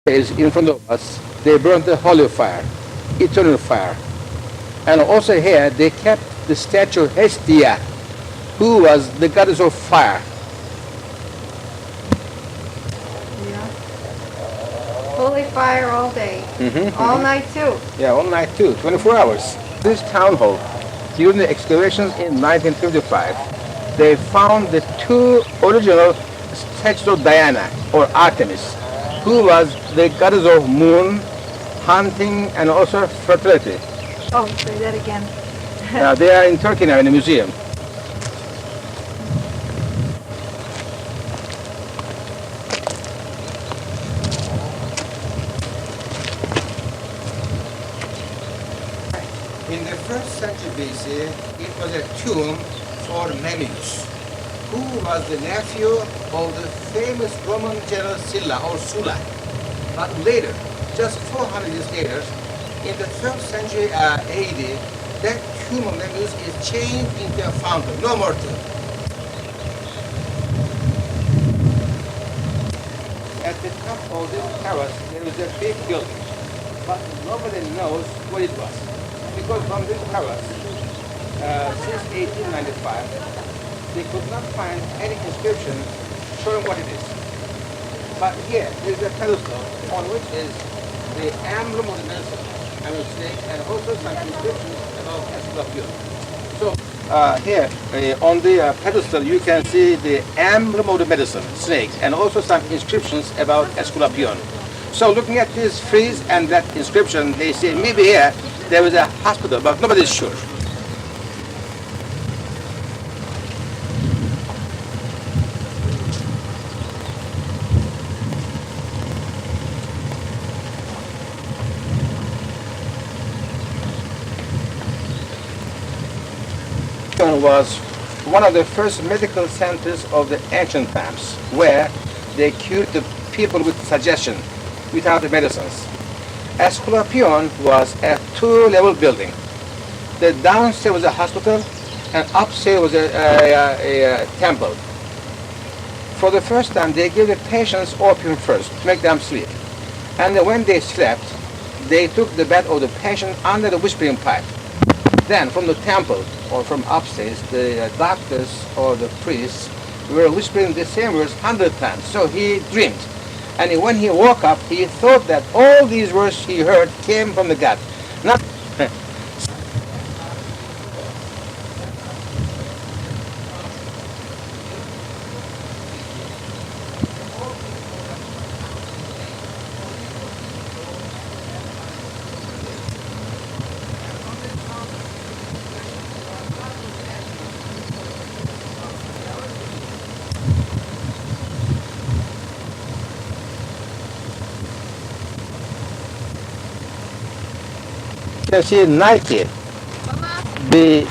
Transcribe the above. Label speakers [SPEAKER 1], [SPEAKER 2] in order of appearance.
[SPEAKER 1] is in front of us. They burned the holy fire, eternal fire. And also here they kept the statue of Hestia, who was the goddess of fire.
[SPEAKER 2] Yeah. Holy fire all day. All night too.
[SPEAKER 1] Yeah, all night too, 24 hours. This town hall, during the excavations in 1955, they found the two original statues of Diana, or Artemis, who was the goddess of moon, hunting, and also fertility.
[SPEAKER 2] Oh, say that again.
[SPEAKER 1] Now they are in Turkey now in a museum. In the first century BC, it was a tomb for Memmius, who was the nephew of the famous Roman general Sylla or Sulla. But later, just 400 years later, in the 12th century AD, that tomb of Memmius is changed into a fountain. No more tomb. At the top of this terrace, there is a big building, but nobody knows what it was. Because from this terrace, since 1895, they could not find any inscription showing what it is. But here, there is a pedestal on which is the emblem of the medicine, snake, and also some inscriptions about Esculapion. So here, on the pedestal, you can see the emblem of the medicine, snake, and also some inscriptions about Esculapion. So looking at this frieze and that inscription, they say maybe here there was a hospital, but nobody is sure. Was one of the first medical centers of the ancient times, where they cured the people with suggestion without the medicines. Esculapion was a two-level building. The downstairs was a hospital, and upstairs was a temple. For the first time, they gave the patients opium first to make them sleep. And then when they slept, they took the bed of the patient under the whispering pipe. Then from the temple or from upstairs, the doctors or the priests were whispering the same words 100 times. So he dreamed. And when he woke up, he thought that all these words he heard came from the God. Not you can see Nike, the